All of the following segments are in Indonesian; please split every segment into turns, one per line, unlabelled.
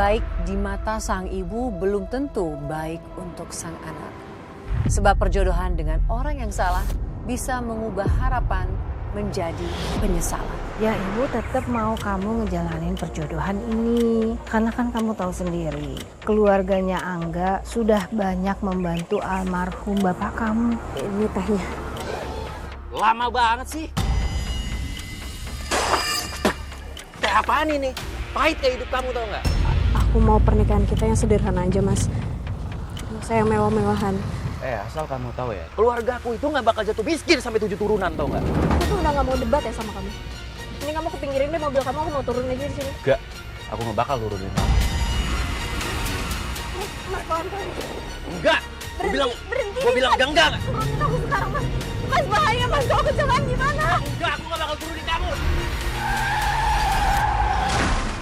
baik di mata sang ibu belum tentu baik untuk sang anak. Sebab perjodohan dengan orang yang salah bisa mengubah harapan menjadi penyesalan.
Ya ibu tetap mau kamu ngejalanin perjodohan ini. Karena kan kamu tahu sendiri, keluarganya Angga sudah banyak membantu almarhum bapak kamu. Ini tehnya.
Lama banget sih. Teh apaan ini? Pahit kayak hidup kamu tau nggak?
Aku mau pernikahan kita yang sederhana aja, Mas. Saya yang mewah-mewahan.
Asal kamu tahu ya, keluarga aku itu nggak bakal jatuh miskin sampai 7 turunan tau nggak?
Aku tuh udah nggak mau debat ya sama kamu. Ini kamu kepinggirin deh mobil kamu, aku mau turun aja di sini.
Enggak, aku nggak bakal turunin kamu.
Mas, pelan-pelan.
Enggak,
Berhenti.
gue bilang enggak.
Turunin aku sekarang, Mas. Mas, bahaya, Mas. Kalau kecelakaan gimana?
Enggak, aku nggak bakal turunin kamu.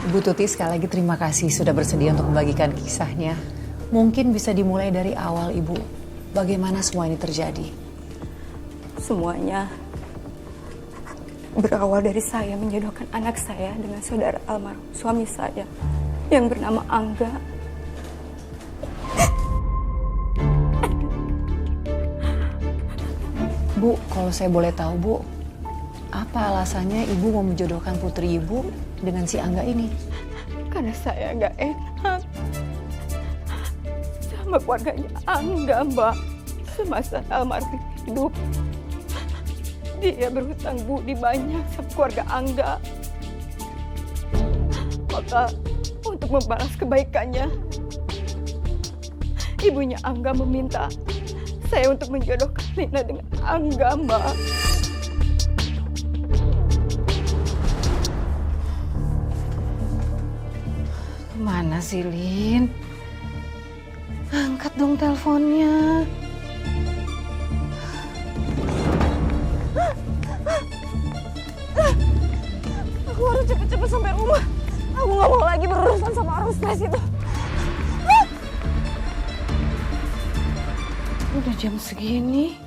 Ibu Tuti sekali lagi terima kasih sudah bersedia untuk membagikan kisahnya. Mungkin bisa dimulai dari awal Ibu. Bagaimana semua ini terjadi?
Semuanya berawal dari saya menjodohkan anak saya dengan saudara almarhum suami saya yang bernama Angga.
Bu, kalau saya boleh tahu Bu, apa alasannya Ibu mau menjodohkan putri Ibu dengan si Angga ini?
Karena saya nggak enak sama keluarganya Angga, Mbak. Semasa almarhum hidup, dia berhutang budi banyak sama keluarga Angga. Maka untuk membalas kebaikannya, ibunya Angga meminta saya untuk menjodohkan Lina dengan Angga, Mbak.
Kemana sih, Lin? Angkat dong teleponnya.
Aku harus cepet-cepet sampai rumah. Aku nggak mau lagi berurusan sama orang stres itu.
Udah jam segini.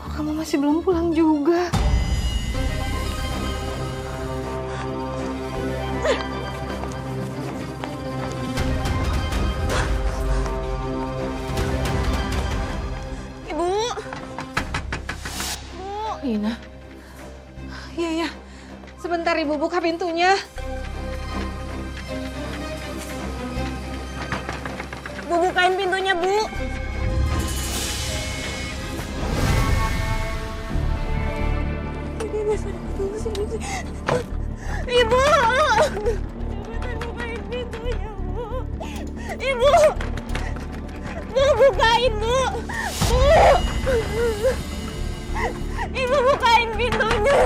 Kok kamu masih belum pulang juga?
Ibu.
Lina. Iya. Sebentar Ibu buka pintunya.
Bu, bukain pintunya, Bu. Ini bisa tunggu sini. Ibu! Cepetan bukain pintunya, Bu. Ibu! Bu, bukain, Bu! Bu! Ibu, bukain pintunya!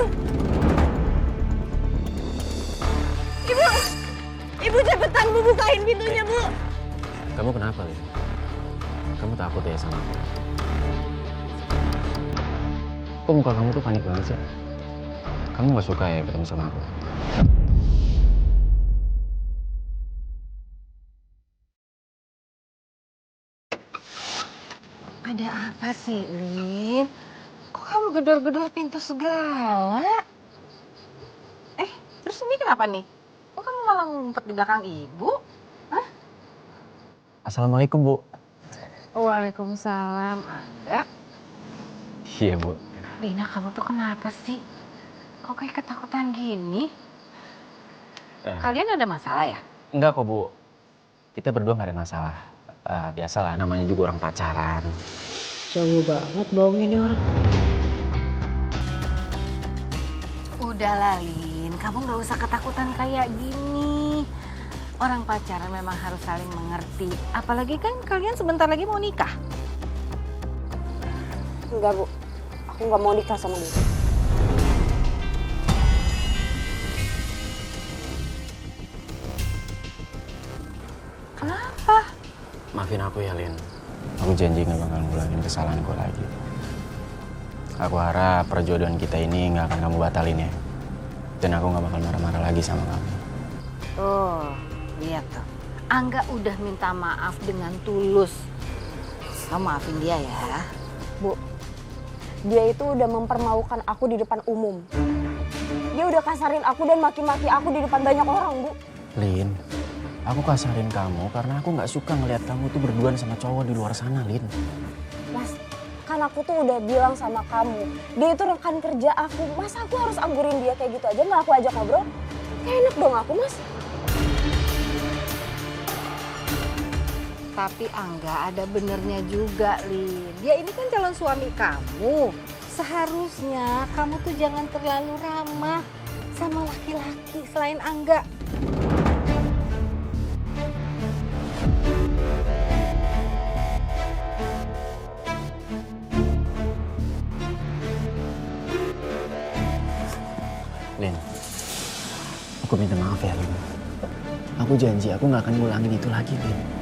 Ibu cepetan, Bu, bukain pintunya, Bu!
Kamu kenapa, Lin? Kamu takut ya sama aku? Kok muka kamu tuh panik banget sih? Kamu gak suka ya ketemu sama aku?
Ada apa sih, Lin? Kok kamu gedor-gedor pintu segala? Terus ini kenapa nih? Kok kamu malah ngumpet di belakang Ibu? Hah?
Assalamualaikum, Bu.
Waalaikumsalam, Angga.
Iya, Bu.
Lina, kamu tuh kenapa sih? Kok kayak ketakutan gini? Kalian ada masalah ya?
Enggak kok, Bu. Kita berdua gak ada masalah. Biasalah, namanya juga orang pacaran.
Jauh banget bohongin ini orang. Udahlah, Lin. Kamu gak usah ketakutan kayak gini. Orang pacaran memang harus saling mengerti. Apalagi kan kalian sebentar lagi mau nikah.
Enggak, Bu. Aku nggak mau nikah sama dia.
Kenapa?
Maafin aku ya, Lin. Aku janji gak bakal ngulangin kesalahanku lagi. Aku harap perjodohan kita ini gak akan kamu batalin ya. Dan aku gak bakal marah-marah lagi sama kamu.
Tuh, lihat tuh. Angga udah minta maaf dengan tulus. Kamu maafin dia ya.
Bu, dia itu udah mempermalukan aku di depan umum. Dia udah kasarin aku dan maki-maki aku di depan banyak orang, Bu.
Lin, aku kasarin kamu karena aku nggak suka ngelihat kamu tuh berduaan sama cowok di luar sana, Lin.
Mas, kan aku tuh udah bilang sama kamu, dia itu rekan kerja aku. Masa aku harus anggurin dia kayak gitu aja, nggak aku ajak ngobrol? Kayak enak dong aku, Mas.
Tapi Angga ada benernya juga, Lin. Dia ini kan calon suami kamu. Seharusnya kamu tuh jangan terlalu ramah sama laki-laki selain Angga.
Lin, aku minta maaf ya, Lin. Aku janji aku nggak akan ngulangin itu lagi, Lin.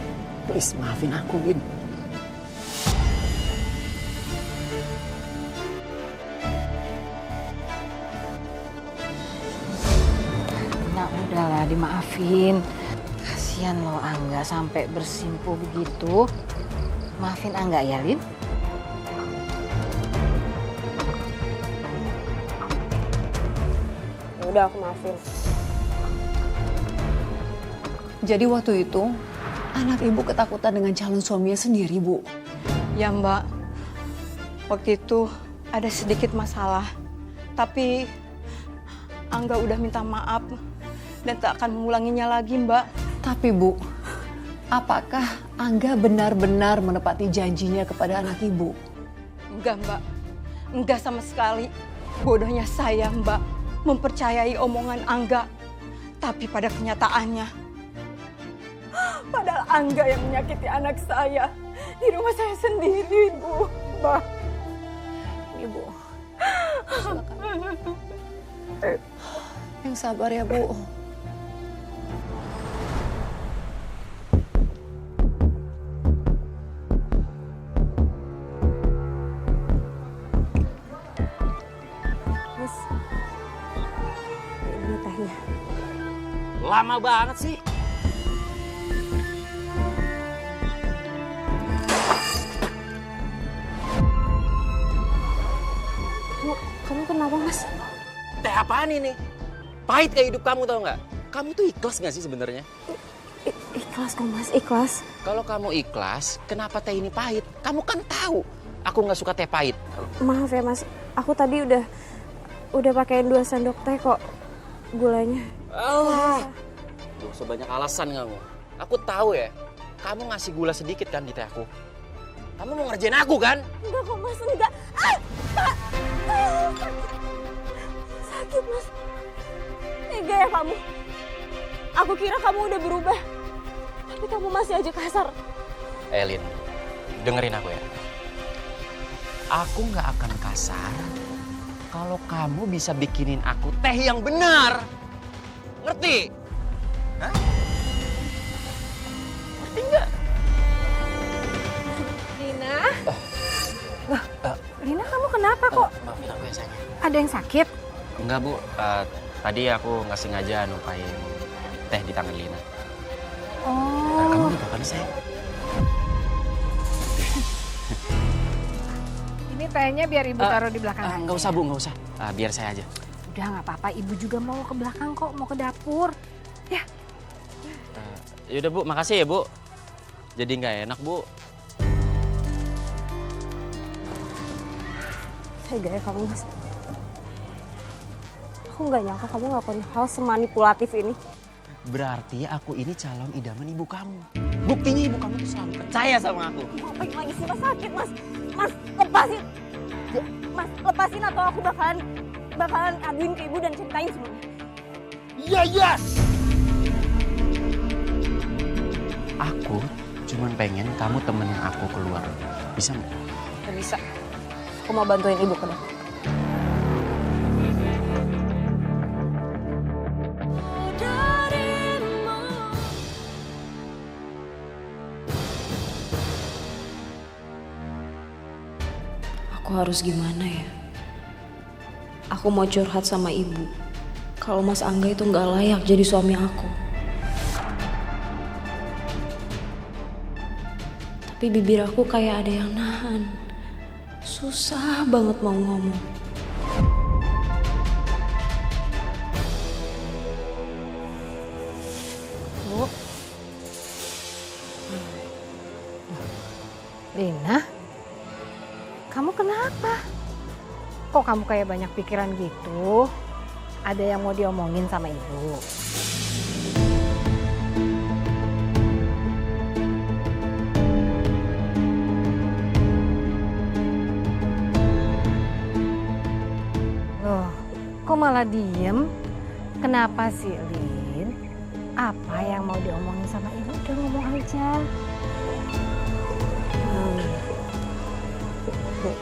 Please, maafin aku, Lin.
Nah udahlah dimaafin. Kasian loh Angga sampai bersimpuh begitu. Maafin Angga ya, Lin.
Ya udah aku maafin.
Jadi waktu itu anak ibu ketakutan dengan calon suaminya sendiri, Bu.
Ya Mbak, waktu itu ada sedikit masalah. Tapi Angga udah minta maaf dan tak akan mengulanginya lagi Mbak.
Tapi Bu, apakah Angga benar-benar menepati janjinya kepada anak ibu?
Enggak Mbak, enggak sama sekali. Bodohnya saya Mbak, mempercayai omongan Angga. Tapi pada kenyataannya, padahal Angga yang menyakiti anak saya di rumah saya sendiri, Bu. Mbak.
Ibu, silakan. Yang sabar ya, Bu.
Mas, ini tehnya.
Lama banget sih.
Kamu kenapa, Mas?
Teh apaan ini? Pahit kayak hidup kamu, tau nggak? Kamu tuh ikhlas nggak sih sebenarnya?
Ikhlas kok, Mas. Ikhlas.
Kalau kamu ikhlas, kenapa teh ini pahit? Kamu kan tahu aku nggak suka teh pahit.
Maaf ya, Mas. Aku tadi udah pakein 2 sendok teh kok gulanya.
Allah. Gak usah banyak alasan kamu. Aku tahu ya, kamu ngasih gula sedikit kan di teh aku. Kamu mau ngerjain aku kan?
Enggak kok, Mas. Enggak. Sakit, Mas. Tega ya kamu. Aku kira kamu udah berubah. Tapi kamu masih aja kasar.
Elin, dengerin aku ya. Aku nggak akan kasar kalau kamu bisa bikinin aku teh yang benar. Ngerti? Hah? Ngerti nggak?
Lina? Lina kamu kenapa kok?
Maafin aku ya sayang.
Ada yang sakit?
Enggak Bu, tadi aku nggak sengaja numpain teh di tangan Lina. Kamu lupa kan sayang?
Ini tehnya biar ibu taruh di belakang aja.
Nggak usah Bu, nggak usah. Biar saya aja.
Udah nggak apa-apa, ibu juga mau ke belakang kok, mau ke dapur. Ya.
Yaudah Bu, makasih ya Bu. Jadi nggak enak Bu.
Tega ya kamu, Mas. Aku nggak nyangka kamu ngelakuin hal semanipulatif ini.
Berarti aku ini calon idaman ibu kamu. Buktinya ibu kamu tuh selalu percaya sama aku.
Ngapain lagi sih, Mas? Sakit, Mas. Mas, lepasin. Mas, lepasin atau aku bakalan aduin ke ibu dan ceritain semuanya.
Iya, yes! Aku cuman pengen kamu temenin aku keluar. Bisa nggak?
Gak bisa. Aku mau bantuin ibu ke dapur.
Aku harus gimana ya? Aku mau curhat sama ibu. Kalau Mas Angga itu nggak layak jadi suami aku. Tapi bibir aku kayak ada yang nahan. Susah banget mau ngomong.
Rina, kamu kenapa? Kok kamu kayak banyak pikiran gitu? Ada yang mau diomongin sama ibu? Loh, kok malah diem? Kenapa sih, Lin? Apa yang mau diomongin sama ibu? Udah ngomong aja.
Bu,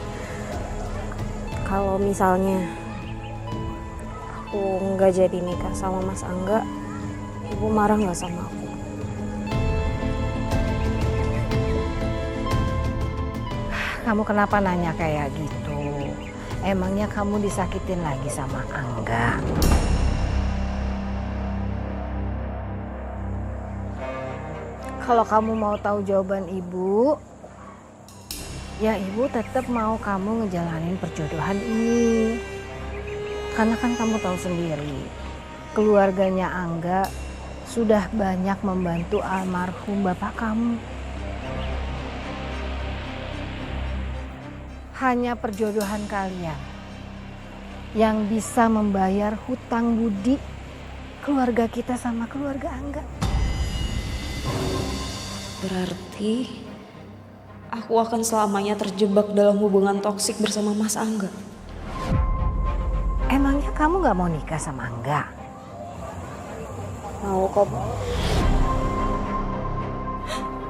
kalau misalnya aku nggak jadi nikah sama Mas Angga, ibu marah nggak sama aku?
Kamu kenapa nanya kayak gitu? Emangnya kamu disakitin lagi sama Angga? Kalau kamu mau tahu jawaban ibu, ya ibu tetap mau kamu ngejalanin perjodohan ini. Karena kan kamu tahu sendiri, keluarganya Angga sudah banyak membantu almarhum bapak kamu. Hanya perjodohan kalian yang bisa membayar hutang budi keluarga kita sama keluarga Angga.
Berarti aku akan selamanya terjebak dalam hubungan toksik bersama Mas Angga.
Emangnya kamu gak mau nikah sama Angga?
Mau kok, Bu.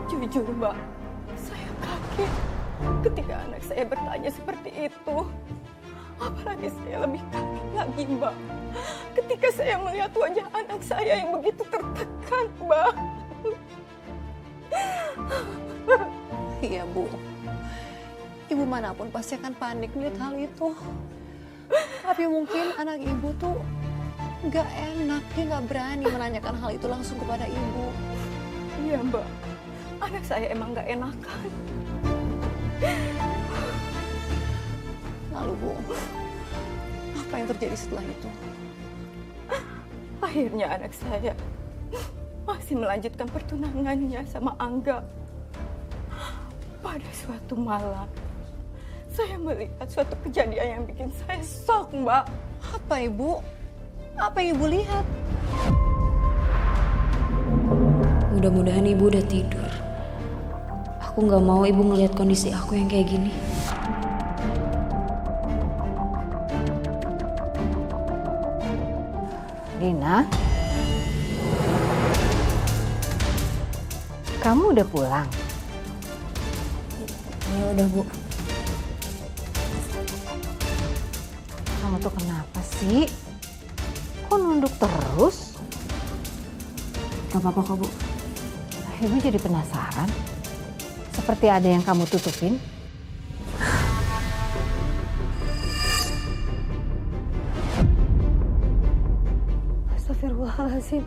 Jujur, Mbak, saya kaget ketika anak saya bertanya seperti itu. Apalagi saya lebih kaget lagi, Mbak, ketika saya melihat wajah anak saya yang begitu tertekan, Mbak.
Iya, Bu. Ibu manapun pasti akan panik melihat hal itu. Tapi mungkin anak ibu tuh nggak enak, dia nggak berani menanyakan hal itu langsung kepada ibu.
Iya, Mbak, anak saya emang nggak enakan.
Lalu, Bu, apa yang terjadi setelah itu?
Akhirnya anak saya masih melanjutkan pertunangannya sama Angga. Pada suatu malam, saya melihat suatu kejadian yang bikin saya shock, Mbak.
Apa, Ibu? Apa yang Ibu lihat?
Mudah-mudahan ibu udah tidur. Aku nggak mau ibu ngelihat kondisi aku yang kayak gini.
Rina, kamu udah pulang?
Ya udah, Bu.
Kamu tuh kenapa sih? Kok nunduk terus?
Gak apa-apa kok, Bu.
Ibu jadi penasaran. Seperti ada yang kamu tutupin. Astagfirullahaladzim.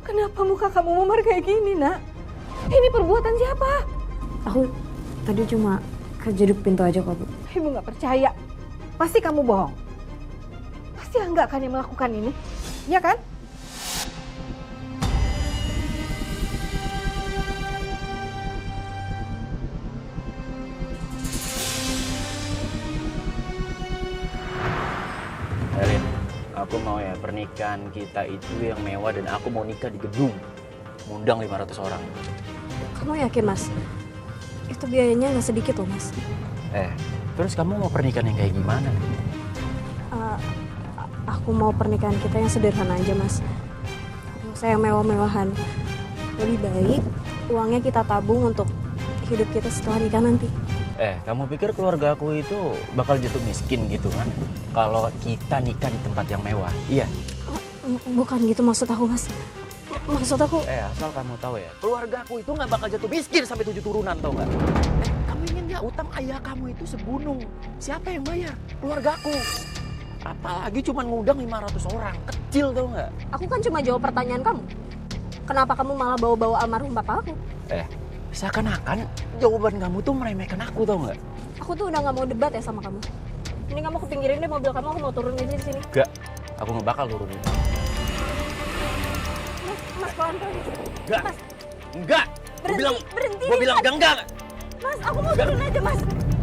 Kenapa muka kamu memar kayak gini, Nak? Ini perbuatan siapa?
Aku tadi cuma kejeduk pintu aja kok, Bu.
Ibu nggak percaya. Pasti kamu bohong. Pasti Angga kan yang melakukan ini. Ya kan?
Erin, aku mau ya pernikahan kita itu yang mewah dan aku mau nikah di gedung. Ngundang 500 orang.
Kamu yakin, Mas? Itu biayanya nggak sedikit loh, Mas.
Terus kamu mau pernikahan yang kayak gimana?
Aku mau pernikahan kita yang sederhana aja, Mas. Nggak usah yang mewah-mewahan. Lebih baik uangnya kita tabung untuk hidup kita setelah nikah nanti.
Kamu pikir keluarga aku itu bakal jatuh miskin gitu kan? Kalau kita nikah di tempat yang mewah, iya?
Bukan gitu maksud aku, Mas. Maksud aku...
Asal kamu tahu ya, keluarga aku itu nggak bakal jatuh miskin sampai 7 turunan, tau nggak? Kamu ingin nggak utang ayah kamu itu segunung? Siapa yang bayar? Keluarga aku. Apalagi cuma ngundang 500 orang, kecil tau nggak?
Aku kan cuma jawab pertanyaan kamu. Kenapa kamu malah bawa-bawa almarhum bapak aku?
Seakan-akan jawaban kamu tuh meremehkan aku, tau nggak?
Aku tuh udah nggak mau debat ya sama kamu. Ini kamu ke pinggirin deh mobil kamu, aku mau turun di sini.
Enggak, aku nggak bakal turunin.
Mas pelan-pelan.
Enggak,
Mas,
enggak.
berhenti.
Gue bilang enggak.
Mas, aku mau turun aja, Mas.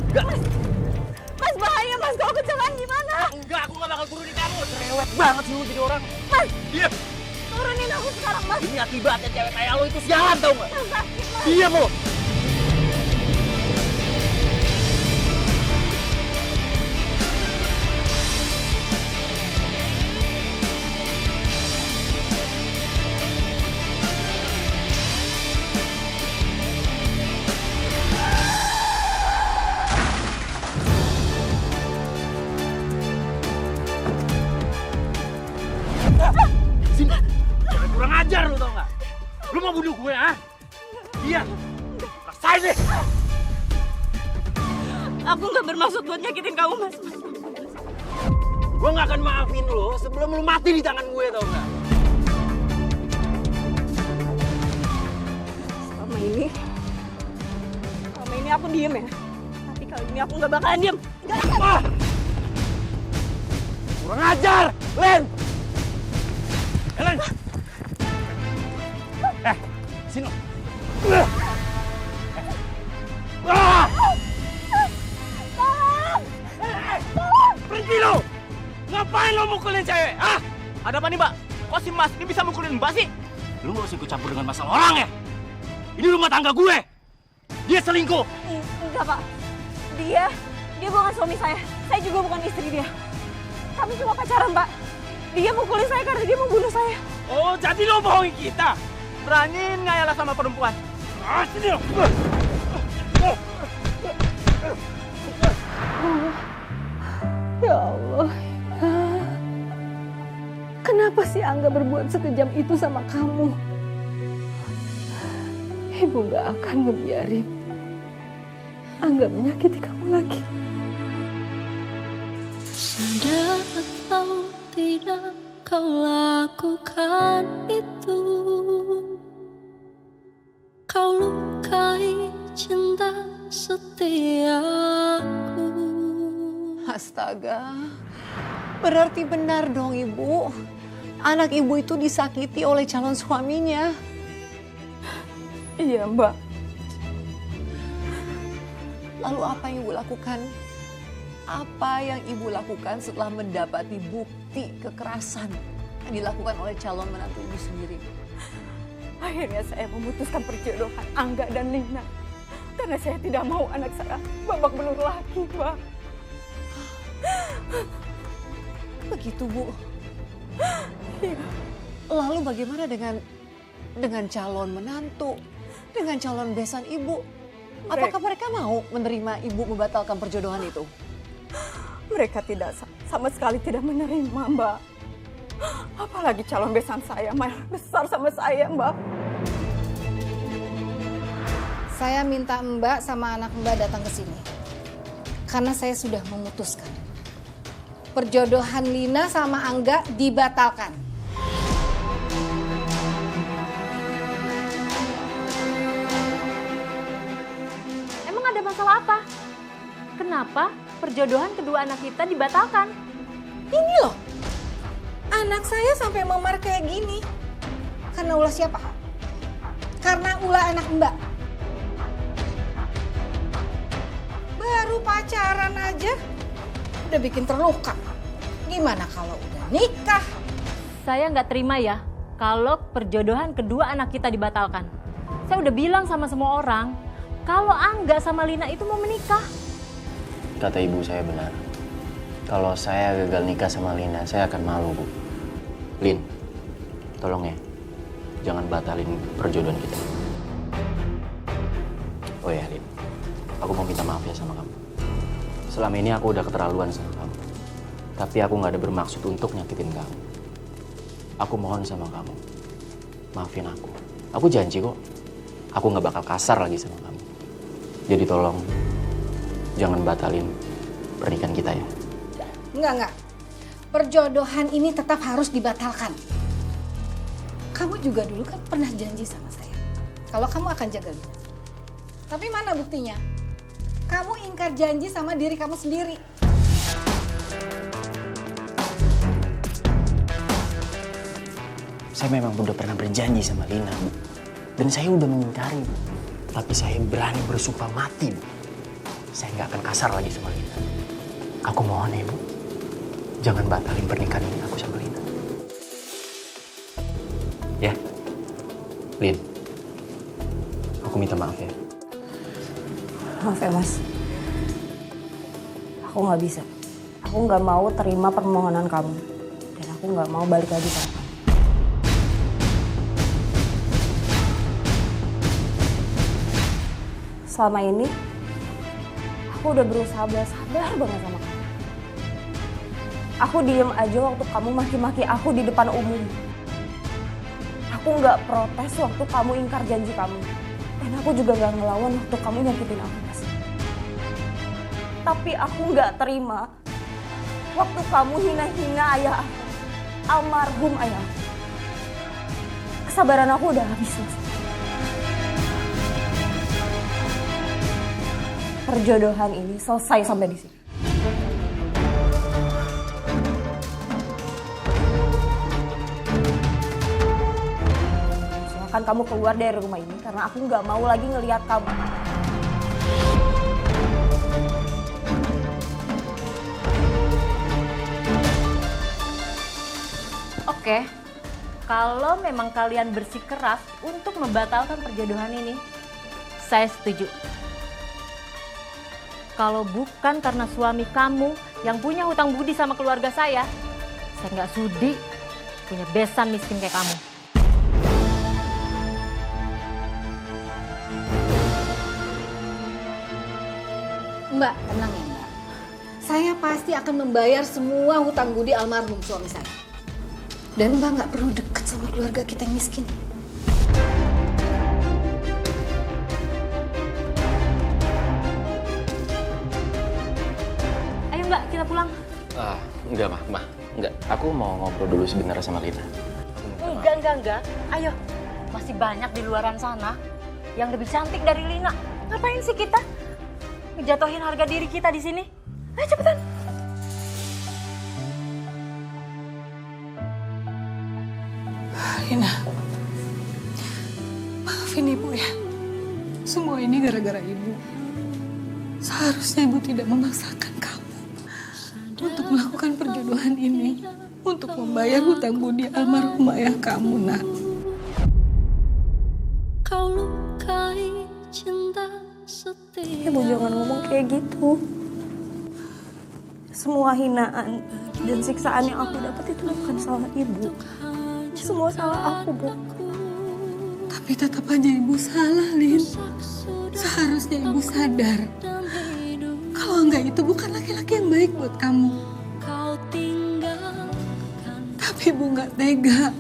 Enggak.
Mas, bahaya, Mas. Kalau kecelakaan gimana?
Enggak, aku gak bakal turunin kamu. Cerewet banget sih lu jadi orang.
Mas,
Diam.
turunin aku sekarang, Mas.
Ini akibatnya cewek kayak lo itu sialan tau gak?
Mas, sakit, Mas.
Diam lo. Sini. Jangan kurang ajar lu tau gak? Lu mau bunuh gue, ah? Iya. Rasain deh.
Aku nggak bermaksud buat nyakitin kamu, Mas.
Gue gak akan maafin lu sebelum lu mati di tangan gue, tau gak?
Selama ini aku diem ya. Tapi kali ini aku nggak bakalan diem.
Ah! Kurang ajar, Len. Len. Sini. Ah! Berhenti lo! Ngapain lo mukulin cewek? Ah? Ada apa nih, Mbak? Kok si Mas ini bisa mukulin Mbak sih? Lu gak usah ikut campur dengan masalah orang ya? Ini rumah tangga gue. Dia selingkuh.
Enggak, Pak. Dia bukan suami saya. Saya juga bukan istri dia. Kami cuma pacaran, Pak. Dia mukulin saya karena dia mau bunuh saya.
Oh, jadi lo bohongin kita? Beraniin ngayalah sama perempuan? Ah, sini lo!
Ya Allah. Kenapa sih Angga berbuat sekejam itu sama kamu? Ibu gak akan ngebiarin Angga menyakiti kamu lagi.
Sadar atau tidak kau lakukan itu, kau lukai cinta setiaku.
Astaga, berarti benar dong Ibu. Anak Ibu itu disakiti oleh calon suaminya.
Iya, Mbak.
Lalu apa yang Ibu lakukan? Apa yang Ibu lakukan setelah mendapati bukti kekerasan yang dilakukan oleh calon menantu Ibu sendiri?
Akhirnya saya memutuskan perjodohan Angga dan Lina. Karena saya tidak mau anak saya babak belur lagi, Mbak.
Begitu, Bu.
Iya.
Lalu bagaimana dengan calon menantu, dengan calon besan Ibu? Apakah mereka mau menerima Ibu membatalkan perjodohan itu?
Mereka tidak sama sekali tidak menerima, Mbak. Apalagi calon besan saya malah besar sama saya, Mbak.
Saya minta Mbak sama anak Mbak datang ke sini. Karena saya sudah memutuskan. Perjodohan Lina sama Angga dibatalkan.
Emang ada masalah apa? Kenapa perjodohan kedua anak kita dibatalkan?
Ini loh, anak saya sampai memar kayak gini. Karena ulah siapa? Karena ulah anak Mbak. Baru pacaran aja udah bikin terluka. Gimana kalau udah nikah?
Saya nggak terima ya kalau perjodohan kedua anak kita dibatalkan. Saya udah bilang sama semua orang kalau Angga sama Lina itu mau menikah.
Kata ibu saya benar. Kalau saya gagal nikah sama Lina, saya akan malu, Bu. Lin, tolong ya, jangan batalin perjodohan kita. Oh ya, Lin, aku mau minta maaf ya sama kamu. Selama ini aku udah keterlaluan sama kamu. Tapi aku gak ada bermaksud untuk nyakitin kamu. Aku mohon sama kamu, maafin aku. Aku janji kok, aku gak bakal kasar lagi sama kamu. Jadi tolong, jangan batalin pernikahan kita ya.
Enggak. Perjodohan ini tetap harus dibatalkan. Kamu juga dulu kan pernah janji sama saya. Kalau kamu akan jaga Lina. Tapi mana buktinya? Kamu ingkar janji sama diri kamu sendiri.
Saya memang udah pernah berjanji sama Lina, Bu. Dan saya udah mengingkari, Bu. Tapi saya berani bersumpah mati, Bu. Saya nggak akan kasar lagi sama Lina. Aku mohon ya, Bu. Jangan batalin pernikahan ini aku sama Lina. Ya, Lin. Aku minta maaf ya.
Maaf ya Mas. Aku nggak bisa. Aku nggak mau terima permohonan kamu. Dan aku nggak mau balik lagi sama kamu. Selama ini, aku udah berusaha sabar banget sama kamu. Aku diem aja waktu kamu maki-maki aku di depan umum. Aku nggak protes waktu kamu ingkar janji kamu. Dan aku juga nggak ngelawan waktu kamu nyakitin aku, Mas. Tapi aku nggak terima waktu kamu hina-hina ayah aku, almarhum ayah aku. Kesabaran aku udah habis, Mas. Perjodohan ini selesai sampai di sini. Silakan kamu keluar dari rumah ini karena aku nggak mau lagi ngelihat kamu.
Oke, kalau memang kalian bersikeras untuk membatalkan perjodohan ini, saya setuju. Kalau bukan karena suami kamu yang punya hutang budi sama keluarga saya nggak sudi punya besan miskin kayak kamu.
Mbak, tenang ya Mbak. Saya pasti akan membayar semua hutang budi almarhum suami saya. Dan Mbak nggak perlu deket sama keluarga kita yang miskin.
Ayo Mbak, kita pulang.
Enggak, Mah. Enggak. Aku mau ngobrol dulu sebentar sama Lina.
Enggak. Ayo, masih banyak di luaran sana yang lebih cantik dari Lina. Ngapain sih kita ngejatuhin harga diri kita di sini? Ayo cepetan.
Lina, maafin Ibu ya. Semua ini gara-gara Ibu. Seharusnya Ibu tidak memaksakan kamu untuk melakukan perjodohan ini, untuk membayar hutang budi almarhum ayah kamu, Nak.
Kau lukai cinta setia.
Ibu jangan ngomong kayak gitu. Semua hinaan dan siksaan yang aku dapat itu bukan salah Ibu. Semua salah aku, Bu.
Tapi tetap aja Ibu salah, Lin. Seharusnya Ibu sadar kalau enggak itu bukan laki-laki yang baik buat kamu. Tapi Ibu nggak tega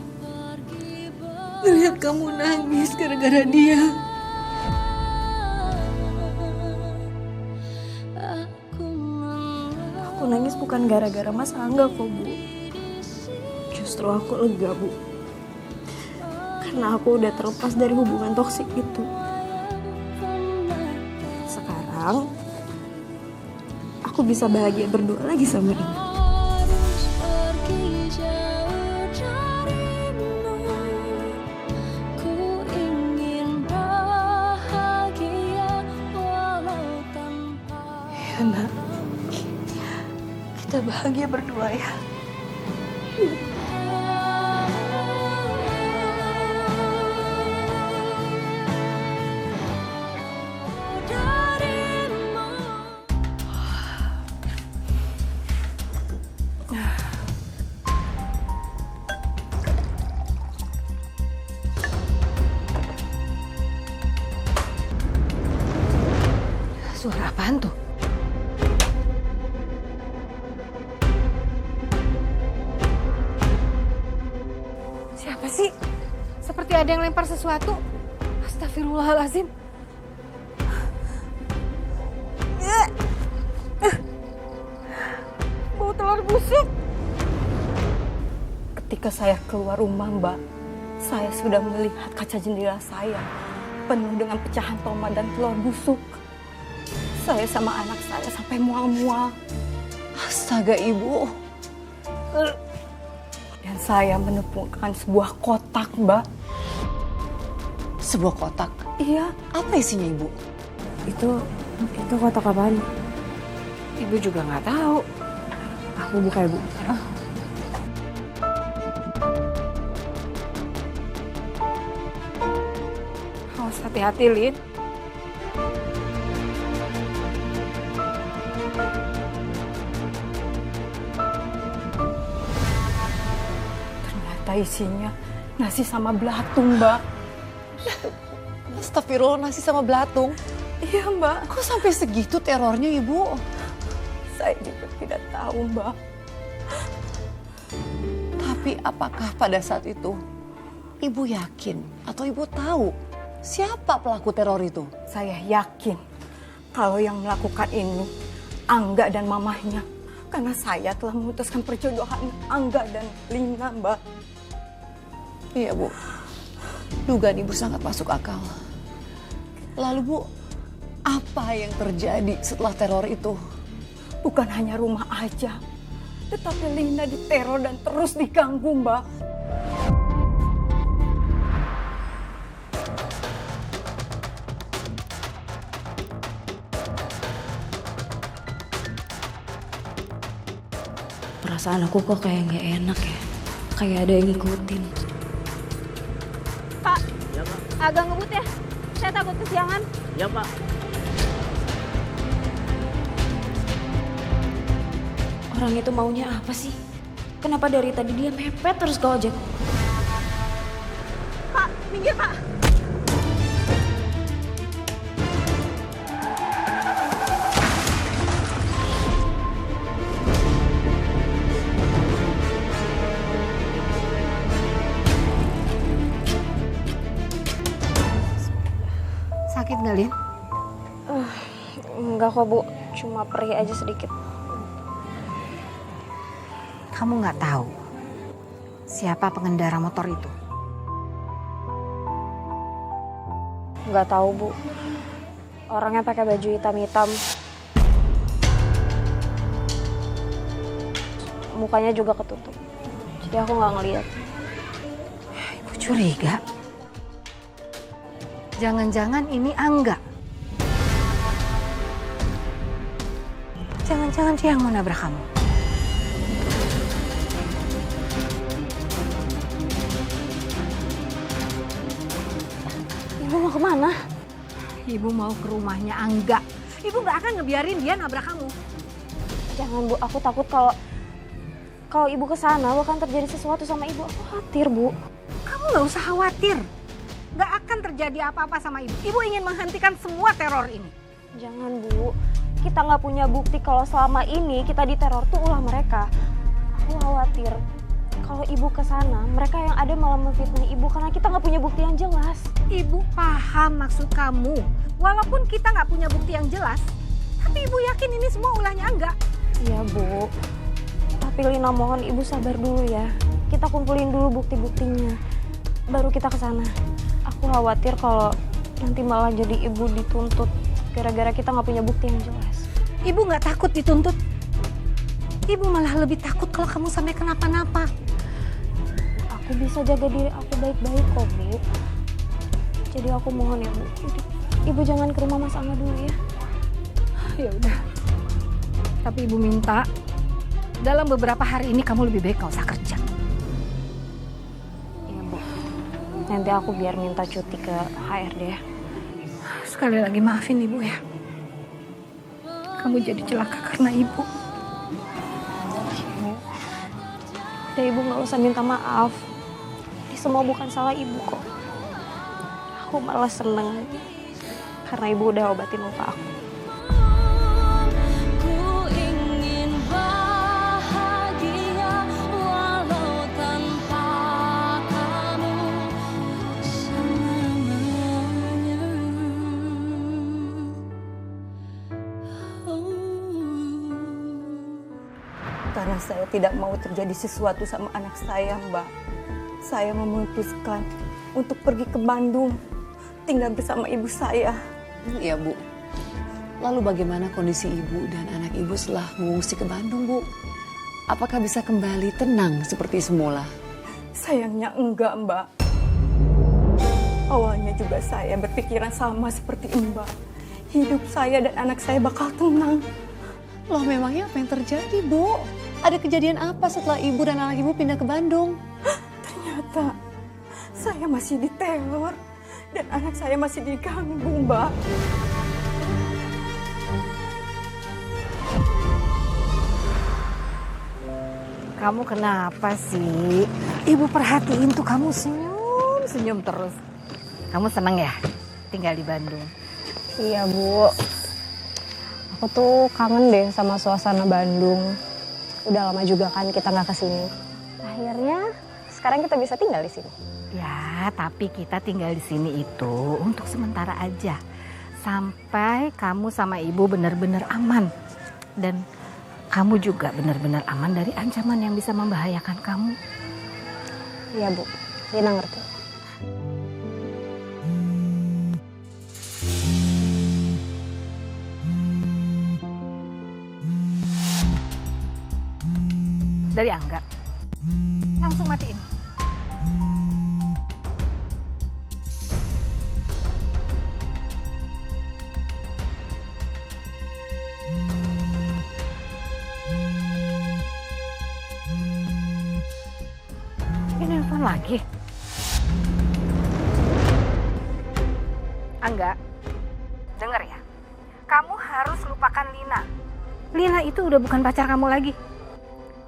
melihat kamu nangis gara-gara dia.
Aku nangis bukan gara-gara Mas Angga kok, Bu. Justru aku lega, Bu. Karena aku udah terlepas dari hubungan toksik itu. Sekarang, aku bisa bahagia berdua lagi sama Ina.
Ya, Nak. Kita bahagia berdua ya. Suara apaan tuh?
Siapa sih? Seperti ada yang lempar sesuatu. Astagfirullahaladzim.
Bau telur busuk. Ketika saya keluar rumah, Mbak, saya sudah melihat kaca jendela saya penuh dengan pecahan tomat dan telur busuk. Saya sama anak saya sampai mual-mual.
Astaga, Ibu.
Dan saya menemukan sebuah kotak, Mbak.
Sebuah kotak.
Iya.
Apa isinya, Ibu?
Itu kotak apaan?
Ibu juga nggak tahu.
Aku buka ya, Bu.
Awas hati-hati, Lin.
Ternyata isinya nasi sama belatung, Mbak.
Astagfirullah, nasi sama belatung.
Iya, Mbak.
Kok sampai segitu terornya, Ibu?
Saya juga tidak tahu, Mbak.
Tapi apakah pada saat itu Ibu yakin atau Ibu tahu siapa pelaku teror itu?
Saya yakin kalau yang melakukan ini Angga dan mamahnya. Karena saya telah memutuskan perjodohan Angga dan Lina, Mbak.
Iya, Bu. Dugaan Ibu sangat masuk akal. Lalu, Bu, apa yang terjadi setelah teror itu?
Bukan hanya rumah aja, tetapi Lina diteror dan terus diganggu, Mbak.
Perasaan aku kok kayak nggak enak ya. Kayak ada yang ngikutin.
Pak, agak ngebut ya. Saya takut kesiangan.
Ya, Pak.
Orang itu maunya apa sih? Kenapa dari tadi dia mepet terus ke ojek?
Pak, minggir Pak.
Sakit nggak, Lin?
Enggak kok, Bu. Cuma perih aja sedikit.
Kamu nggak tahu siapa pengendara motor itu?
Nggak tahu, Bu. Orangnya pakai baju hitam-hitam. Mukanya juga ketutup. Jadi aku nggak ngeliat.
Ibu curiga. Jangan-jangan ini Angga. Jangan-jangan dia yang mau nabrak kamu.
Ibu mau kemana?
Ibu mau ke rumahnya Angga. Ibu nggak akan ngebiarin dia nabrak kamu.
Jangan, Bu. Aku takut kalau ibu kesana bakal terjadi sesuatu sama ibu. Aku khawatir, Bu.
Kamu nggak usah khawatir. Nggak akan terjadi apa-apa sama ibu. Ibu ingin menghentikan semua teror ini.
Jangan, Bu. Kita nggak punya bukti kalau selama ini kita diteror tuh ulah mereka. Aku khawatir kalau ibu kesana, mereka yang ada malah memfitnah ibu karena kita nggak punya bukti yang jelas.
Ibu paham maksud kamu. Walaupun kita nggak punya bukti yang jelas, tapi ibu yakin ini semua ulahnya Angga.
Iya, Bu. Tapi Lina mohon ibu sabar dulu ya. Kita kumpulin dulu bukti-buktinya. Baru kita kesana. Aku khawatir kalau nanti malah jadi ibu dituntut gara-gara kita nggak punya bukti yang jelas.
Ibu nggak takut dituntut. Ibu malah lebih takut kalau kamu sampai kenapa-napa.
Aku bisa jaga diri aku baik-baik kok, Bu. Jadi aku mohon ya, Bu. Ibu jangan ke rumah Mas Angga dulu ya.
Ya udah. Tapi ibu minta dalam beberapa hari ini kamu lebih baik nggak usah kerja.
Iya, Bu. Nanti aku biar minta cuti ke HRD ya.
Sekali lagi maafin ibu ya. Kamu jadi celaka karena ibu.
Udah, ibu nggak usah minta maaf. Ini semua bukan salah ibu kok. Aku malah seneng karena ibu udah obatin luka aku.
Karena saya tidak mau terjadi sesuatu sama anak saya, Mbak. Saya memutuskan untuk pergi ke Bandung, tinggal bersama ibu saya.
Iya, Bu. Lalu bagaimana kondisi ibu dan anak ibu setelah mengungsi ke Bandung, Bu? Apakah bisa kembali tenang seperti semula?
Sayangnya enggak, Mbak. Awalnya Seandainya juga saya berpikiran sama seperti Mbak, hidup saya dan anak saya bakal tenang.
Loh memangnya apa yang terjadi, Bu? Ada kejadian apa setelah ibu dan anak ibu pindah ke Bandung?
Ternyata saya masih diteror dan anak saya masih diganggu, Mbak.
Kamu kenapa sih? Ibu perhatiin tuh kamu senyum terus. Kamu seneng ya tinggal di Bandung?
Iya Bu, aku tuh kangen deh sama suasana Bandung. Udah lama juga kan kita nggak kesini. Akhirnya sekarang kita bisa tinggal di sini.
Ya, tapi kita tinggal di sini itu untuk sementara aja. Sampai kamu sama ibu benar-benar aman. Dan kamu juga benar-benar aman dari ancaman yang bisa membahayakan kamu.
Iya Bu, Lina ngerti.
Dari Angga. Langsung matiin. Ini nelfon lagi. Angga, dengar ya. Kamu harus lupakan Lina. Lina itu udah bukan pacar kamu lagi.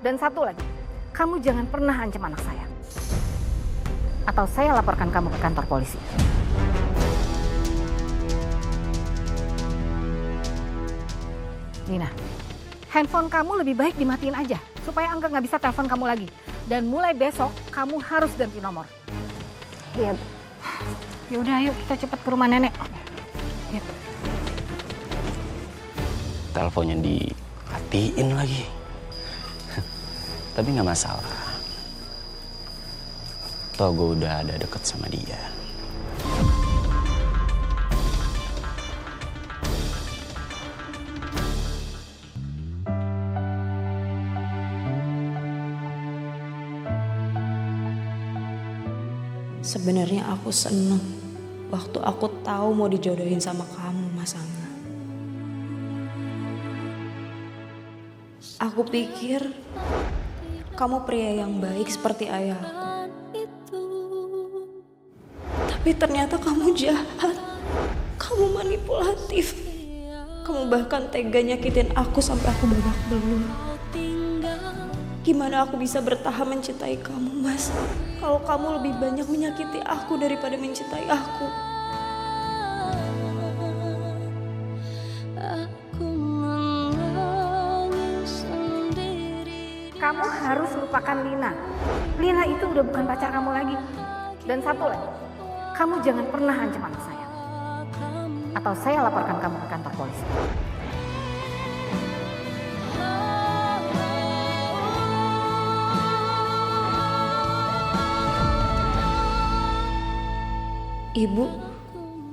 Dan satu lagi, kamu jangan pernah ancam anak saya. Atau saya laporkan kamu ke kantor polisi. Lina, handphone kamu lebih baik dimatiin aja. Supaya Angga nggak bisa telepon kamu lagi. Dan mulai besok, kamu harus ganti nomor.
Iya Bu.
Yaudah ayo kita cepat ke rumah nenek. Yuk.
Teleponnya dimatiin lagi. Tapi nggak masalah. Toh gue udah ada deket sama dia.
Sebenarnya aku seneng waktu aku tahu mau dijodohin sama kamu, Mas Angga. Aku pikir kamu pria yang baik seperti ayahku. Tapi ternyata kamu jahat. Kamu manipulatif. Kamu bahkan tega nyakitin aku sampai aku babak belur. Gimana aku bisa bertahan mencintai kamu, Mas? Kalau kamu lebih banyak menyakiti aku daripada mencintai aku.
Kamu harus lupakan Lina. Lina itu udah bukan pacar kamu lagi. Dan satu lagi, kamu jangan pernah ancam anak saya. Atau saya laporkan kamu ke kantor polisi.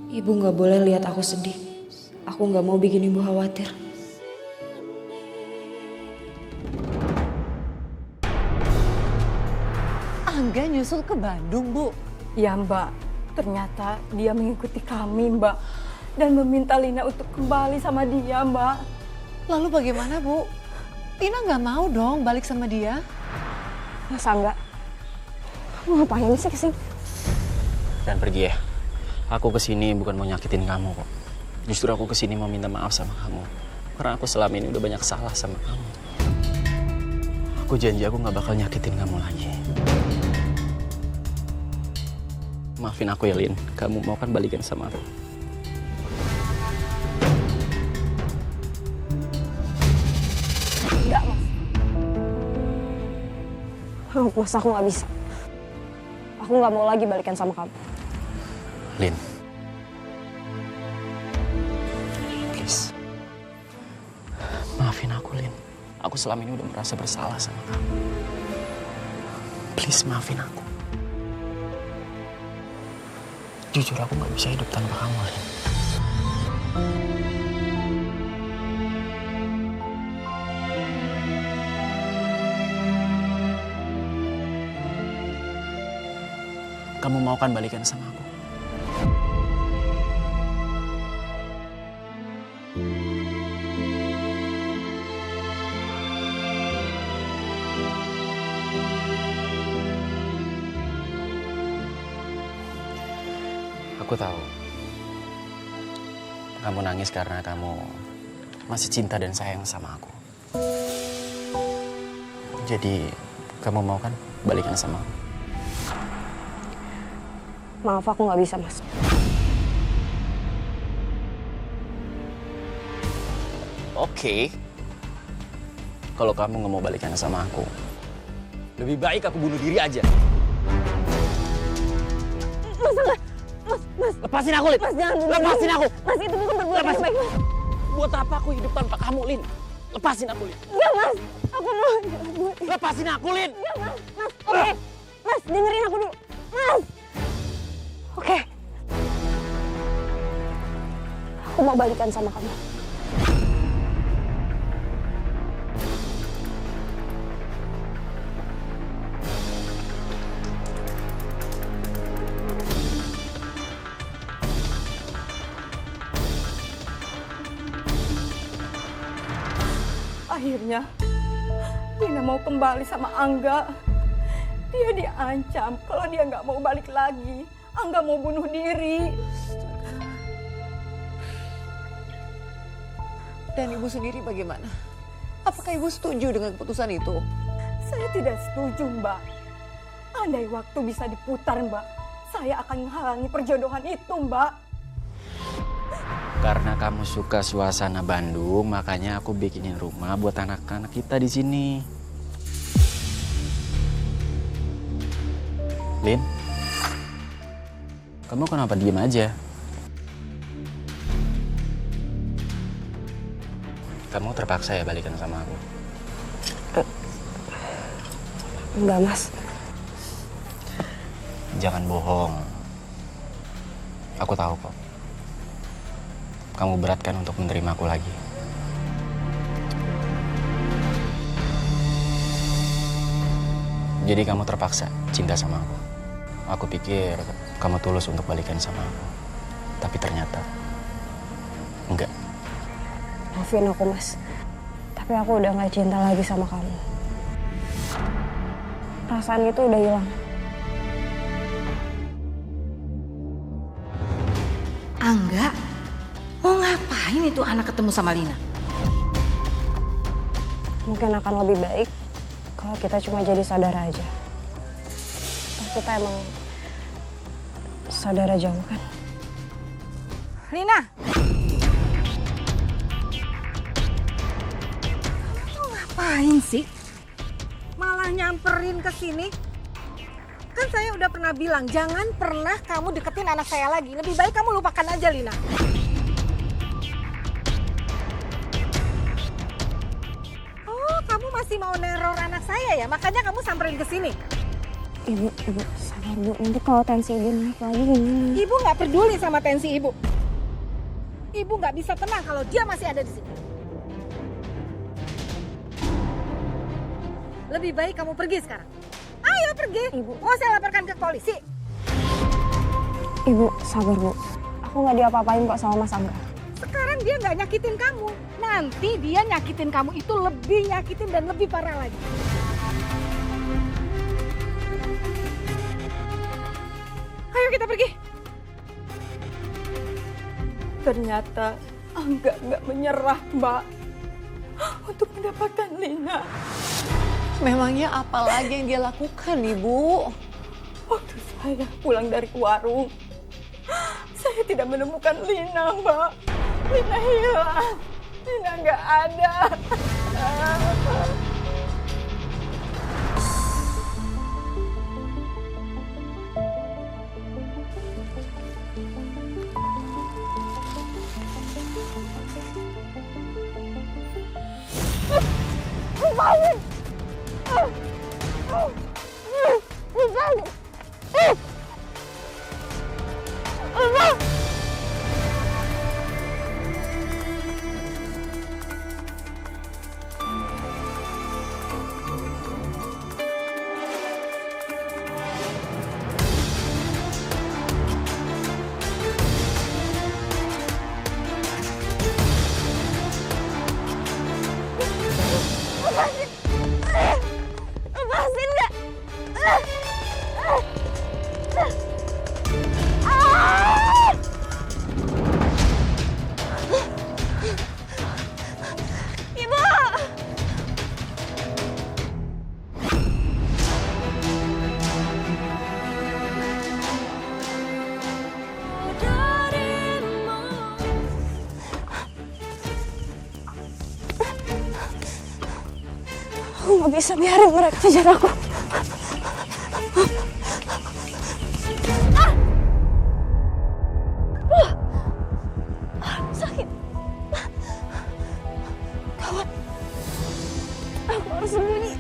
Ibu nggak boleh lihat aku sedih. Aku nggak mau bikin ibu khawatir.
Angga nyusul ke Bandung, Bu.
Ya Mbak, ternyata dia mengikuti kami Mbak. Dan meminta Lina untuk kembali sama dia Mbak.
Lalu bagaimana, Bu? Lina nggak mau dong balik sama dia?
Mas Angga, kamu ngapain sih kesini?
Dan pergi ya. Aku kesini bukan mau nyakitin kamu kok. Justru aku kesini mau minta maaf sama kamu. Karena aku selama ini udah banyak salah sama kamu. Aku janji aku gak bakal nyakitin kamu lagi. Maafin aku ya, Lin. Kamu mau kan balikan sama aku?
Enggak, Mas. Mas, aku nggak bisa. Aku nggak mau lagi balikan sama kamu.
Lin. Please. Maafin aku, Lin. Aku selama ini udah merasa bersalah sama kamu. Please, maafin aku. Jujur, aku gak bisa hidup tanpa kamu, Lin. Kamu mau kan balikan sama aku? Aku tahu. Kamu nangis karena kamu masih cinta dan sayang sama aku. Jadi, kamu mau kan balikan sama aku?
Maaf, aku nggak bisa, Mas.
Oke. Kalau kamu nggak mau balikan sama aku, lebih baik aku bunuh diri aja.
Mas, enggak. Mas.
Lepasin aku, Lin.
Mas, jangan bunuh
Lepasin
diri.
aku.
Mas, itu bukan perbuatan yang baik, Mas.
Buat apa aku hidup tanpa kamu, Lin? Lepasin aku, Lin.
Enggak, Mas. Aku mau.
Lepasin aku, Lin.
Enggak, Mas. Mas, oke. Mas, dengerin aku dulu. Mas. Oke. Aku mau balikan sama kamu.
Akhirnya, Lina mau kembali sama Angga. Dia diancam kalau dia nggak mau balik lagi, Angga mau bunuh diri.
Dan ibu sendiri bagaimana? Apakah ibu setuju dengan keputusan itu?
Saya tidak setuju, Mbak. Andai waktu bisa diputar, Mbak, saya akan menghalangi perjodohan itu, Mbak.
Karena kamu suka suasana Bandung, makanya aku bikinin rumah buat anak-anak kita di sini. Lin, kamu kenapa diem aja? Kamu terpaksa ya balikan sama aku?
Enggak, Mas.
Jangan bohong. Aku tahu kok. Kamu berat kan untuk menerima aku lagi. Jadi kamu terpaksa cinta sama aku. Aku pikir kamu tulus untuk balikan sama aku. Tapi ternyata enggak.
Maafin aku, Mas. Tapi aku udah gak cinta lagi sama kamu. Perasaan itu udah hilang.
Angga, mau ngapain itu anak ketemu sama Lina?
Mungkin akan lebih baik kalau kita cuma jadi saudara aja. Kita emang saudara jauh kan?
Lina! Kamu ngapain sih? Malah nyamperin ke sini? Kan saya udah pernah bilang, jangan pernah kamu deketin anak saya lagi. Lebih baik kamu lupakan aja, Lina. Oh, kamu masih mau neror anak saya ya? Makanya kamu samperin ke sini.
Ibu, sabar Bu. Nanti kalau tensi ibu naik lagi gimana?
Ibu nggak peduli sama tensi ibu. Ibu nggak bisa tenang kalau dia masih ada di sini. Lebih baik kamu pergi sekarang. Ayo pergi.
Ibu.
Mau saya laporkan ke polisi.
Ibu, sabar Bu. Aku nggak diapa-apain kok sama Mas Angga.
Sekarang dia nggak nyakitin kamu. Nanti dia nyakitin kamu itu lebih nyakitin dan lebih parah lagi. Ayo kita pergi.
Ternyata Angga nggak menyerah, Mbak, untuk mendapatkan Lina.
Memangnya apa lagi yang dia lakukan, Ibu?
Waktu saya pulang dari warung, saya tidak menemukan Lina, Mbak. Lina hilang. Lina nggak ada.
nggak bisa biarin mereka kejar aku. Sakit. Kawan, aku harus sembunyi.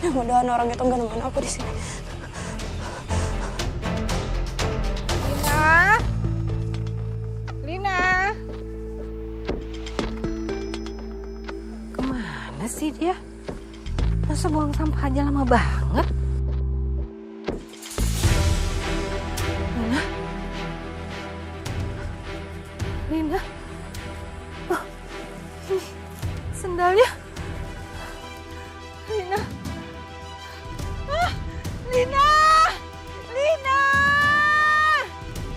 Mudah-mudahan orang itu nggak nemuin aku di sini.
Lina. Kemana sih dia? Masa buang sampah aja lama banget? Lina? Lina? Oh, ini sendalnya. Lina? Lina! Lina!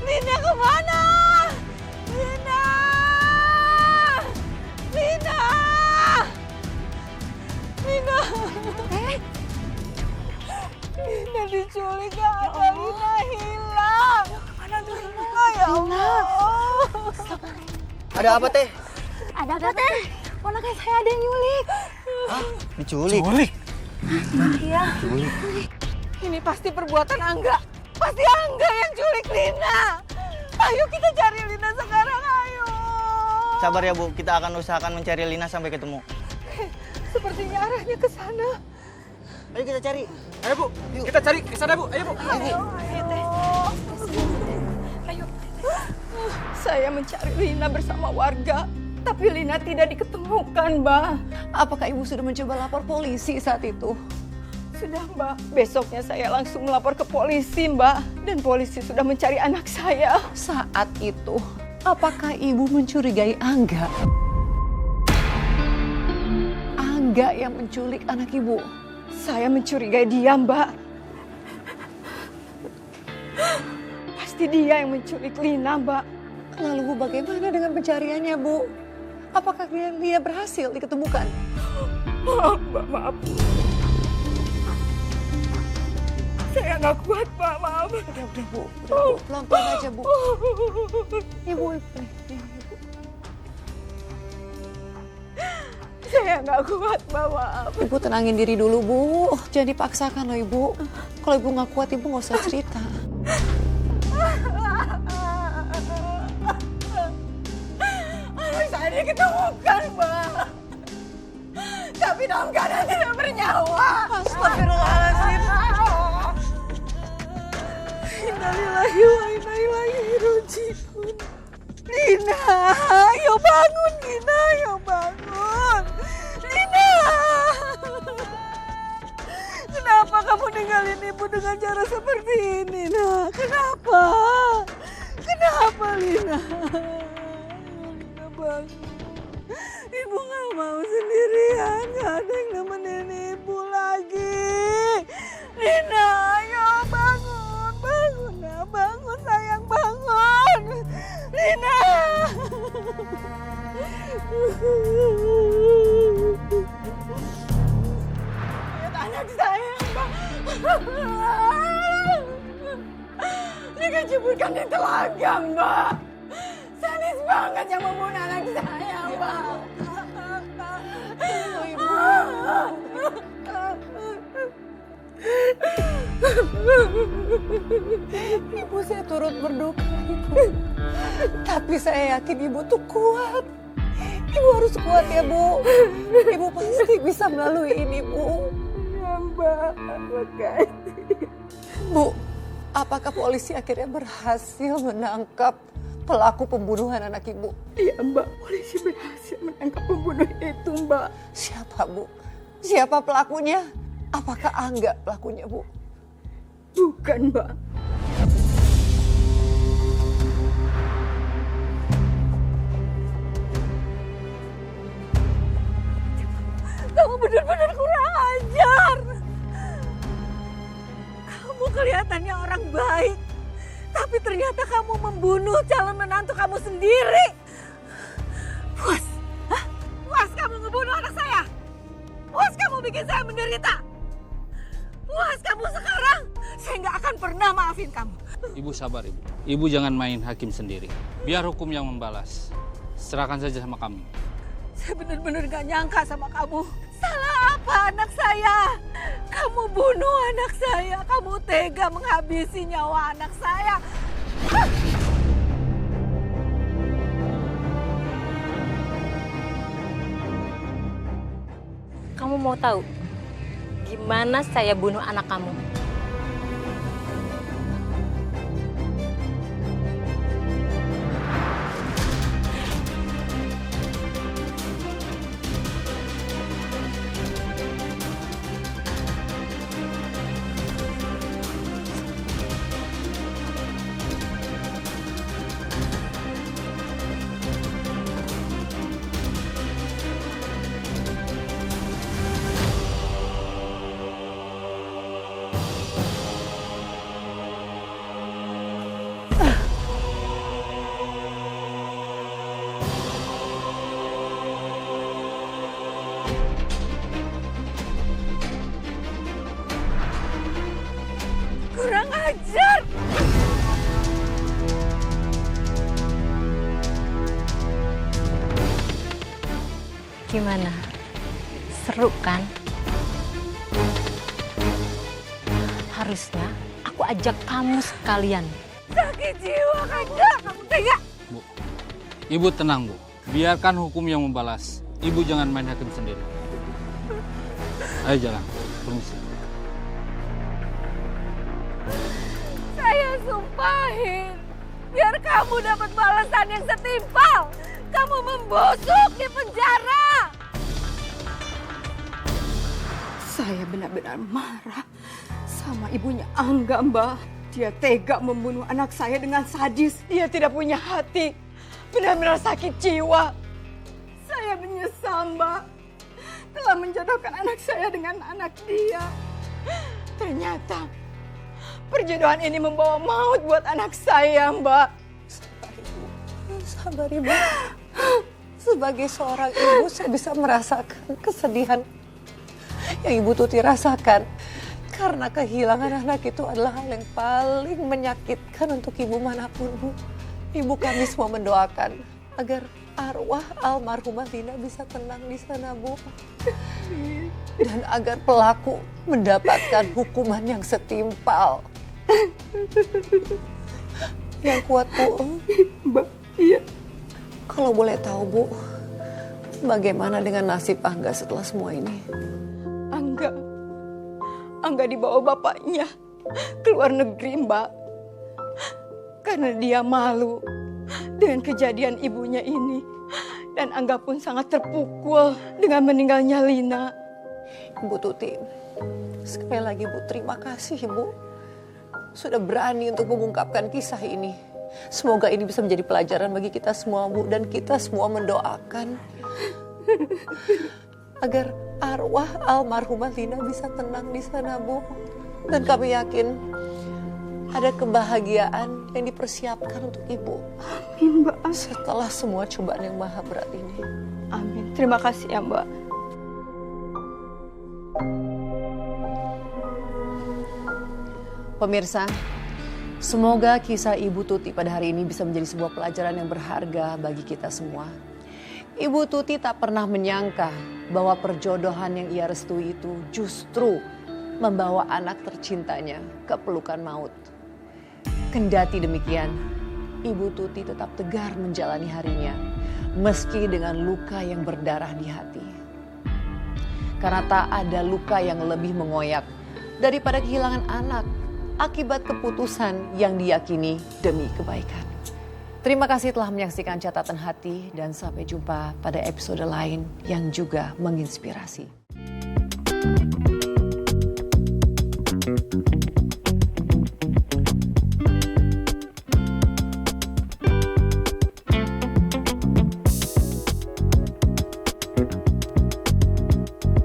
Lina kemana? Lina! Lina! Lina! Lina diculik, gak ada. Lina hilang. Mana tuh Lina? Ya Allah.
Ada apa teh?
Ada apa teh? Ponakan saya ada yang nyulik.
Hah? Diculik?
Iya.
Ini pasti perbuatan Angga. Pasti Angga yang culik Lina. Ayo kita cari Lina sekarang, ayo.
Sabar ya Bu, kita akan usahakan mencari Lina sampai ketemu.
Sepertinya arahnya ke sana.
Ayo kita cari.
Ayo Bu, kita cari ke sana Bu. Ayo Bu.
Ayo teh.
Ayo. Saya mencari Lina bersama warga, tapi Lina tidak diketemukan, Mbak.
Apakah ibu sudah mencoba lapor polisi saat itu?
Sudah, Mbak. Besoknya saya langsung melapor ke polisi, Mbak. Dan polisi sudah mencari anak saya.
Saat itu, apakah ibu mencurigai Angga? Angga yang menculik anak ibu?
Saya mencurigai dia, Mbak. Pasti dia yang menculik Lina, Mbak.
Lalu Bu, bagaimana dengan pencariannya, Bu? Apakah dia berhasil diketemukan?
Maaf, Mbak, maaf. Saya nggak kuat, Pak. Maaf.
Udah, Bu. Pelan-pelan aja, Bu. Ibu.
Saya nggak kuat, Mbak. Maaf.
Ibu tenangin diri dulu, Bu. Jangan dipaksakan loh, Ibu. Kalau Ibu nggak kuat, Ibu nggak usah cerita.
Anak saya diketemukan, Mbak. Tapi dalam keadaan tidak bernyawa.
Astagfirullahaladzim.
Innalillahi wa inna ilaihi raji'un. Lina, ayo bangun Lina, ayo bangun. Lina. Kenapa kamu ninggalin ibu dengan cara seperti ini, Nak? Kenapa? Kenapa, Lina? Lina bangun. Ibu gak mau sendirian, gak ada yang nemenin ibu lagi. Lina, ayo bangun, bangun, Nak. Bangun sayang, bangun. Lina.
Lihat anak saya, Mbak. Dikejeburkan di telaga, Mbak. Sadis banget yang membunuh anak saya, Mbak.
Ibu, saya turut berduka, Ibu. Tapi saya yakin Ibu tuh kuat. Ibu harus kuat ya, Bu. Ibu pasti bisa melalui ini, Bu.
Ya, Mbak, makasih.
Bu, apakah polisi akhirnya berhasil menangkap pelaku pembunuhan anak Ibu?
Iya, Mbak. Polisi berhasil menangkap pembunuh itu, Mbak.
Siapa, Bu? Siapa pelakunya? Apakah Angga pelakunya, Bu?
Bukan, Mbak.
Kamu benar-benar kurang ajar.
kelihatannya orang baik. Tapi ternyata kamu membunuh calon menantu kamu sendiri. Puas? Hah? Puas kamu ngebunuh anak saya? Puas kamu bikin saya menderita? Puas kamu sekarang? Saya nggak akan pernah maafin kamu.
Ibu sabar, Ibu. Ibu jangan main hakim sendiri. Biar hukum yang membalas. Serahkan saja sama kami.
Saya benar-benar gak nyangka sama kamu. Salah apa anak saya? Kamu bunuh anak saya. Kamu tega menghabisi nyawa anak saya.
Kamu mau tahu gimana saya bunuh anak kamu?
Kurang ajar.
Gimana? Seru kan? Harusnya aku ajak kamu sekalian.
Sakit jiwa kan? Kamu tega?
Bu, Ibu tenang, Bu. Biarkan hukum yang membalas. Ibu jangan main hakim sendiri. Ayo jalan. Permisi.
Saya sumpahin. Biar kamu dapat balasan yang setimpal. Kamu membusuk di penjara.
Saya benar-benar marah sama ibunya Angga, Mbak. Dia tega membunuh anak saya dengan sadis. Dia tidak punya hati. Benar-benar sakit jiwa. Saya menyesal, Mbak. Telah menjodohkan anak saya dengan anak dia. Ternyata perjodohan ini membawa maut buat anak saya, Mbak.
Sabar Ibu. Sebagai seorang ibu saya bisa merasakan kesedihan yang Ibu Tuti rasakan. Karena kehilangan anak itu adalah hal yang paling menyakitkan untuk ibu manapun, Bu. Ibu kami semua mendoakan agar arwah almarhumah Lina bisa tenang di sana, Bu. Dan agar pelaku mendapatkan hukuman yang setimpal. Yang kuat, Bu.
Mbak, iya.
Kalau boleh tahu, Bu, bagaimana dengan nasib Angga setelah semua ini?
Angga dibawa bapaknya ke luar negeri, Mbak. Karena dia malu dengan kejadian ibunya ini. Dan Angga pun sangat terpukul dengan meninggalnya Lina.
Ibu Tuti, sekali lagi Bu, terima kasih Bu. Sudah berani untuk mengungkapkan kisah ini. Semoga ini bisa menjadi pelajaran bagi kita semua, Bu. Dan kita semua mendoakan agar arwah almarhumah Lina bisa tenang di sana, Bu. Dan kami yakin ada kebahagiaan yang dipersiapkan untuk Ibu.
Amin, Mbak.
Setelah semua cobaan yang maha berat ini.
Amin. Terima kasih ya, Mbak.
Pemirsa, semoga kisah Ibu Tuti pada hari ini bisa menjadi sebuah pelajaran yang berharga bagi kita semua. Ibu Tuti tak pernah menyangka bahwa perjodohan yang ia restui itu justru membawa anak tercintanya ke pelukan maut. Kendati demikian, Ibu Tuti tetap tegar menjalani harinya, meski dengan luka yang berdarah di hati. Karena tak ada luka yang lebih mengoyak daripada kehilangan anak akibat keputusan yang diyakini demi kebaikan. Terima kasih telah menyaksikan Catatan Hati dan sampai jumpa pada episode lain yang juga menginspirasi.